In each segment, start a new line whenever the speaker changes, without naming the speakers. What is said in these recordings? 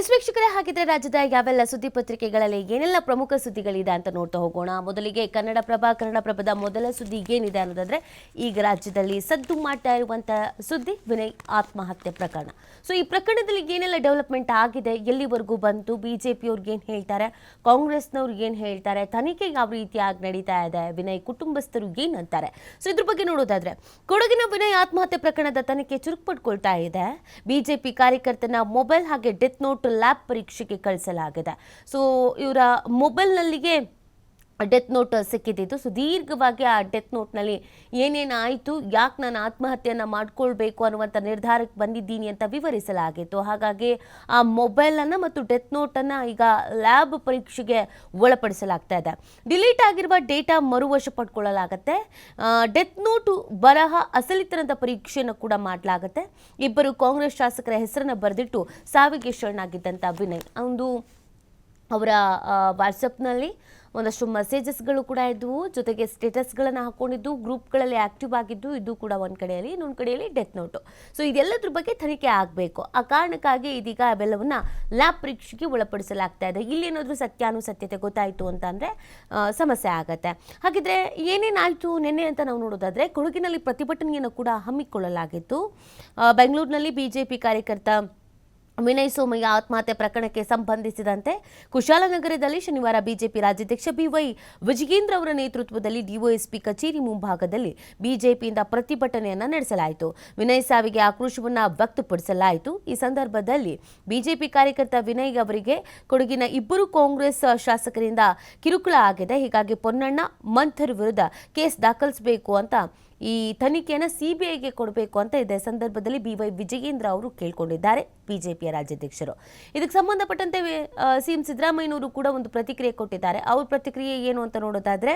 ವೀಕ್ಷಕರೇ, ಹಾಗಿದ್ರೆ ರಾಜ್ಯದ ಯಾವೆಲ್ಲ ಸುದ್ದಿ ಪತ್ರಿಕೆಗಳಲ್ಲಿ ಏನೆಲ್ಲ ಪ್ರಮುಖ ಸುದ್ದಿಗಳಿದೆ ಅಂತ ನೋಡ್ತಾ ಹೋಗೋಣ. ಮೊದಲಿಗೆ ಕನ್ನಡಪ್ರಭದ ಮೊದಲ ಸುದ್ದಿ ಏನಿದೆ ಅನ್ನೋದಾದ್ರೆ, ಈಗ ರಾಜ್ಯದಲ್ಲಿ ಸದ್ದು ಮಾಡ್ತಾ ಇರುವಂತಹ ಸುದ್ದಿ ವಿನಯ್ ಆತ್ಮಹತ್ಯೆ ಪ್ರಕರಣ. ಸೊ ಈ ಪ್ರಕರಣದಲ್ಲಿ ಏನೆಲ್ಲ ಡೆವಲಪ್ಮೆಂಟ್ ಆಗಿದೆ, ಎಲ್ಲಿವರೆಗೂ ಬಂತು, ಬಿಜೆಪಿಯವ್ರಿಗೆ ಏನು ಹೇಳ್ತಾರೆ, ಕಾಂಗ್ರೆಸ್ನವ್ರಿಗೆ ಏನು ಹೇಳ್ತಾರೆ, ತನಿಖೆ ಯಾವ ರೀತಿಯಾಗಿ ನಡೀತಾ ಇದೆ, ವಿನಯ್ ಕುಟುಂಬಸ್ಥರು ಏನಂತಾರೆ. ಸೊ ಇದ್ರ ಬಗ್ಗೆ ನೋಡೋದಾದ್ರೆ, ಕೊಡಗಿನ ವಿನಯ್ ಆತ್ಮಹತ್ಯೆ ಪ್ರಕರಣದ ತನಿಖೆ ಚುರುಕುಪಡ್ಕೊಳ್ತಾ ಇದೆ. ಬಿಜೆಪಿ ಕಾರ್ಯಕರ್ತನ ಮೊಬೈಲ್ ಹಾಗೆ ಡೆತ್ ನೋಟ್ ಲ್ಯಾಬ್ ಪರೀಕ್ಷೆಗೆ ಕಳಿಸಲಾಗಿದೆ. ಸೊ ಇವರ ಮೊಬೈಲ್ನಲ್ಲಿಗೆ ಡೆತ್ ನೋಟ್ ಸಿಕ್ಕಿದ್ದು. ಸುದೀರ್ಘವಾಗಿ ಆ ಡೆತ್ ನೋಟ್ನಲ್ಲಿ ಏನೇನಾಯಿತು, ಯಾಕೆ ನಾನು ಆತ್ಮಹತ್ಯೆಯನ್ನು ಮಾಡ್ಕೊಳ್ಬೇಕು ಅನ್ನುವಂಥ ನಿರ್ಧಾರಕ್ಕೆ ಬಂದಿದ್ದೀನಿ ಅಂತ ವಿವರಿಸಲಾಗಿತ್ತು. ಹಾಗಾಗಿ ಆ ಮೊಬೈಲನ್ನು ಮತ್ತು ಡೆತ್ ನೋಟನ್ನು ಈಗ ಲ್ಯಾಬ್ ಪರೀಕ್ಷೆಗೆ ಒಳಪಡಿಸಲಾಗ್ತಾ ಇದೆ. ಡಿಲೀಟ್ ಆಗಿರುವ ಡೇಟಾ ಮರುವಶ ಪಡ್ಕೊಳ್ಳಲಾಗತ್ತೆ. ಡೆತ್ ನೋಟು ಬರಹ ಅಸಲಿತನದ ಪರೀಕ್ಷೆಯನ್ನು ಕೂಡ ಮಾಡಲಾಗುತ್ತೆ. ಇಬ್ಬರು ಕಾಂಗ್ರೆಸ್ ಶಾಸಕರ ಹೆಸರನ್ನು ಬರೆದಿಟ್ಟು ಸಾವಿಗೆ ಶರಣಾಗಿದ್ದಂಥ ವಿನಯ್ ಅವರ ವಾಟ್ಸಪ್ನಲ್ಲಿ ಒಂದಷ್ಟು ಮೆಸೇಜಸ್ಗಳು ಕೂಡ ಇದ್ದವು, ಜೊತೆಗೆ ಸ್ಟೇಟಸ್ಗಳನ್ನು ಹಾಕೊಂಡಿದ್ದು, ಗ್ರೂಪ್ಗಳಲ್ಲಿ ಆಕ್ಟಿವ್ ಆಗಿದ್ದು, ಇದು ಕೂಡ ಒಂದು ಕಡೆಯಲ್ಲಿ, ಇನ್ನೊಂದು ಕಡೆಯಲ್ಲಿ ಡೆತ್ ನೋಟು. ಸೊ ಇದೆಲ್ಲದ್ರ ಬಗ್ಗೆ ತನಿಖೆ ಆಗಬೇಕು. ಆ ಕಾರಣಕ್ಕಾಗಿ ಇದೀಗ ಅವೆಲ್ಲವನ್ನ ಲ್ಯಾಬ್ ಪರೀಕ್ಷೆಗೆ ಒಳಪಡಿಸಲಾಗ್ತಾ ಇದೆ. ಇಲ್ಲೇನಾದರೂ ಸತ್ಯಾನುಸತ್ಯತೆ ಗೊತ್ತಾಯಿತು ಅಂತಂದರೆ ಸಮಸ್ಯೆ ಆಗತ್ತೆ. ಹಾಗಿದ್ರೆ ಏನೇನಾಯಿತು ನಿನ್ನೆ ಅಂತ ನಾವು ನೋಡೋದಾದರೆ, ಕೊಡಗಿನಲ್ಲಿ ಪ್ರತಿಭಟನೆಯನ್ನು ಕೂಡ ಹಮ್ಮಿಕೊಳ್ಳಲಾಗಿತ್ತು. ಬೆಂಗಳೂರಿನಲ್ಲಿ ಬಿಜೆಪಿ ಕಾರ್ಯಕರ್ತ ವಿನಯ್ ಸೋಮಯ್ಯ ಆತ್ಮಹತ್ಯೆ ಪ್ರಕರಣಕ್ಕೆ ಸಂಬಂಧಿಸಿದಂತೆ ಕುಶಾಲನಗರದಲ್ಲಿ ಶನಿವಾರ ಬಿಜೆಪಿ ರಾಜ್ಯಾಧ್ಯಕ್ಷ ಬಿವೈ ವಿಜಯೇಂದ್ರ ಅವರ ನೇತೃತ್ವದಲ್ಲಿ ಡಿವೈಎಸ್ಪಿ ಕಚೇರಿ ಮುಂಭಾಗದಲ್ಲಿ ಬಿಜೆಪಿಯಿಂದ ಪ್ರತಿಭಟನೆಯನ್ನು ನಡೆಸಲಾಯಿತು. ವಿನಯ್ ಸಾವಿಗೆ ಆಕ್ರೋಶವನ್ನು ವ್ಯಕ್ತಪಡಿಸಲಾಯಿತು. ಈ ಸಂದರ್ಭದಲ್ಲಿ ಬಿಜೆಪಿ ಕಾರ್ಯಕರ್ತ ವಿನಯ್ ಅವರಿಗೆ ಕೊಡಗಿನ ಇಬ್ಬರು ಕಾಂಗ್ರೆಸ್ ಶಾಸಕರಿಂದ ಕಿರುಕುಳ ಆಗಿದೆ. ಹೀಗಾಗಿ ಪೊನ್ನಣ್ಣ ಮಂಥರ್ ವಿರುದ್ಧ ಕೇಸ್ ದಾಖಲಿಸಬೇಕು ಅಂತ, ಈ ತನಿಖೆಯನ್ನು ಸಿಬಿಐಗೆ ಕೊಡಬೇಕು ಅಂತ ಇದೇ ಸಂದರ್ಭದಲ್ಲಿ ಬಿವೈ ವಿಜಯೇಂದ್ರ ಅವರು ಕೇಳ್ಕೊಂಡಿದ್ದಾರೆ, ಬಿಜೆಪಿಯ ರಾಜ್ಯಾಧ್ಯಕ್ಷರು. ಇದಕ್ಕೆ ಸಂಬಂಧಪಟ್ಟಂತೆ ಸಿಎಂ ಸಿದ್ದರಾಮಯ್ಯನವರು ಕೂಡ ಒಂದು ಪ್ರತಿಕ್ರಿಯೆ ಕೊಟ್ಟಿದ್ದಾರೆ. ಅವ್ರ ಪ್ರತಿಕ್ರಿಯೆ ಏನು ಅಂತ ನೋಡೋದಾದ್ರೆ,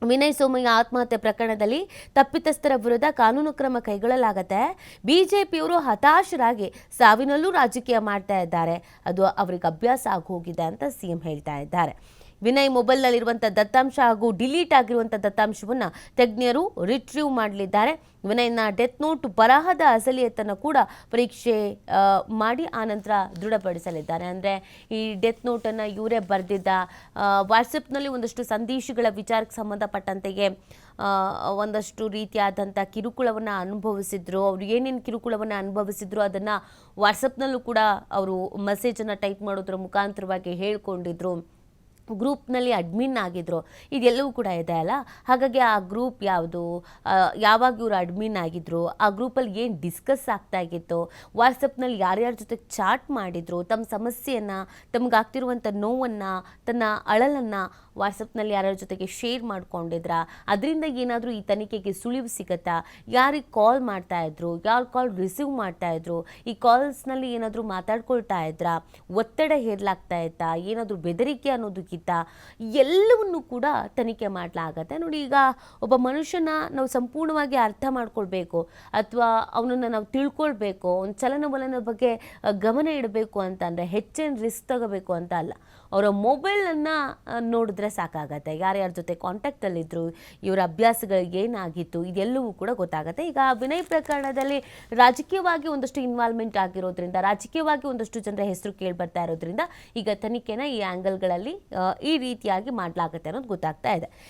ವಿನಯ್ ಸೋಮಯ್ಯ ಆತ್ಮಹತ್ಯೆ ಪ್ರಕರಣದಲ್ಲಿ ತಪ್ಪಿತಸ್ಥರ ವಿರುದ್ಧ ಕಾನೂನು ಕ್ರಮ ಕೈಗೊಳ್ಳಲಾಗತ್ತೆ. ಬಿಜೆಪಿಯವರು ಹತಾಶರಾಗಿ ಸಾವಿನಲ್ಲೂ ರಾಜಕೀಯ ಮಾಡ್ತಾ ಇದ್ದಾರೆ, ಅದು ಅವರಿಗೆ ಅಭ್ಯಾಸ ಆಗಿ ಹೋಗಿದೆ ಅಂತ ಸಿಎಂ ಹೇಳ್ತಾ ಇದ್ದಾರೆ. ವಿನಯ್ ಮೊಬೈಲ್ನಲ್ಲಿರುವಂಥ ದತ್ತಾಂಶ ಹಾಗೂ ಡಿಲೀಟ್ ಆಗಿರುವಂಥ ದತ್ತಾಂಶವನ್ನು ತಜ್ಞರು ರಿಟ್ರೀವ್ ಮಾಡಲಿದ್ದಾರೆ. ವಿನಯ್ನ ಡೆತ್ ನೋಟ್ ಬರಹದ ಅಸಲಿಯತ್ತನ್ನು ಕೂಡ ಪರೀಕ್ಷೆ ಮಾಡಿ ಆನಂತರ ದೃಢಪಡಿಸಲಿದ್ದಾರೆ. ಅಂದರೆ ಈ ಡೆತ್ ನೋಟನ್ನು ಇವರೇ ಬರೆದಿದ್ದ, ವಾಟ್ಸಪ್ನಲ್ಲಿ ಒಂದಷ್ಟು ಸಂದೇಶಗಳ ವಿಚಾರಕ್ಕೆ ಸಂಬಂಧಪಟ್ಟಂತೆಯೇ ಒಂದಷ್ಟು ರೀತಿಯಾದಂಥ ಕಿರುಕುಳವನ್ನು ಅನುಭವಿಸಿದ್ರು. ಅವರು ಏನೇನು ಕಿರುಕುಳವನ್ನು ಅನುಭವಿಸಿದ್ರು ಅದನ್ನು ವಾಟ್ಸಪ್ನಲ್ಲೂ ಕೂಡ ಅವರು ಮೆಸೇಜನ್ನು ಟೈಪ್ ಮಾಡೋದ್ರ ಮುಖಾಂತರವಾಗಿ ಹೇಳ್ಕೊಂಡಿದ್ರು. ಗ್ರೂಪ್ನಲ್ಲಿ ಅಡ್ಮಿನ್ ಆಗಿದ್ರು, ಇದೆಲ್ಲವೂ ಕೂಡ ಇದೆ ಅಲ್ಲ. ಹಾಗಾಗಿ ಆ ಗ್ರೂಪ್ ಯಾವುದು, ಯಾವಾಗ ಇವರು ಅಡ್ಮಿನ್ ಆಗಿದ್ರು, ಆ ಗ್ರೂಪಲ್ಲಿ ಏನು ಡಿಸ್ಕಸ್ ಆಗ್ತಾ ಇತ್ತು, ವಾಟ್ಸಪ್ನಲ್ಲಿ ಯಾರ್ಯಾರ ಜೊತೆ ಚಾಟ್ ಮಾಡಿದ್ರು, ತಮ್ಮ ಸಮಸ್ಯೆಯನ್ನು, ತಮಗಾಗ್ತಿರುವಂಥ ನೋವನ್ನು, ತನ್ನ ಅಳಲನ್ನು ವಾಟ್ಸಪ್ನಲ್ಲಿ ಯಾರ್ಯಾರ ಜೊತೆಗೆ ಶೇರ್ ಮಾಡ್ಕೊಂಡಿದ್ರ, ಅದರಿಂದ ಏನಾದರೂ ಈ ತನಿಖೆಗೆ ಸುಳಿವು ಸಿಗುತ್ತಾ, ಯಾರಿಗೆ ಕಾಲ್ ಮಾಡ್ತಾ ಇದ್ರು, ಯಾರು ಕಾಲ್ ರಿಸೀವ್ ಮಾಡ್ತಾ ಇದ್ರು, ಈ ಕಾಲ್ಸ್ನಲ್ಲಿ ಏನಾದರೂ ಮಾತಾಡ್ಕೊಳ್ತಾ ಇದ್ರಾ, ಒತ್ತಡ ಹೇರಲಾಗ್ತಾ ಇತ್ತಾ, ಏನಾದರೂ ಬೆದರಿಕೆ ಅನ್ನೋದಕ್ಕಿಂತ ಎಲ್ಲವನ್ನೂ ಕೂಡ ತನಿಖೆ ಮಾಡಲಾಗತ್ತೆ. ನೋಡಿ, ಈಗ ಒಬ್ಬ ಮನುಷ್ಯನ ನಾವು ಸಂಪೂರ್ಣವಾಗಿ ಅರ್ಥ ಮಾಡ್ಕೊಳ್ಬೇಕು ಅಥವಾ ಅವನನ್ನು ನಾವು ತಿಳ್ಕೊಳ್ಬೇಕು, ಒಂದು ಚಲನವಲನ ಬಗ್ಗೆ ಗಮನ ಇಡಬೇಕು ಅಂತಂದರೆ ಹೆಚ್ಚೇನು ರಿಸ್ಕ್ ತಗೋಬೇಕು ಅಂತ ಅಲ್ಲ. ಅವರ ಮೊಬೈಲನ್ನು ನೋಡಿದ್ರೆ ಸಾಕಾಗತ್ತೆ, ಯಾರ್ಯಾರ ಜೊತೆ ಕಾಂಟ್ಯಾಕ್ಟಲ್ಲಿದ್ದರು, ಇವರ ಅಭ್ಯಾಸಗಳು ಏನಾಗಿತ್ತು, ಇದೆಲ್ಲವೂ ಕೂಡ ಗೊತ್ತಾಗುತ್ತೆ. ಈಗ ವಿನಯ್ ಪ್ರಕರಣದಲ್ಲಿ ರಾಜಕೀಯವಾಗಿ ಒಂದಷ್ಟು ಇನ್ವಾಲ್ವ್ಮೆಂಟ್ ಆಗಿರೋದ್ರಿಂದ, ರಾಜಕೀಯವಾಗಿ ಒಂದಷ್ಟು ಜನರ ಹೆಸರು ಕೇಳಿ ಬರ್ತಾ ಇರೋದ್ರಿಂದ ಈಗ ತನಿಖೆನ ಈ ಆ್ಯಂಗಲ್ಗಳಲ್ಲಿ ಈ ರೀತಿಯಾಗಿ ಮಾಡಲಾಗುತ್ತೆ ಅನ್ನೋದು ಗೊತ್ತಾಗ್ತಾ ಇದೆ.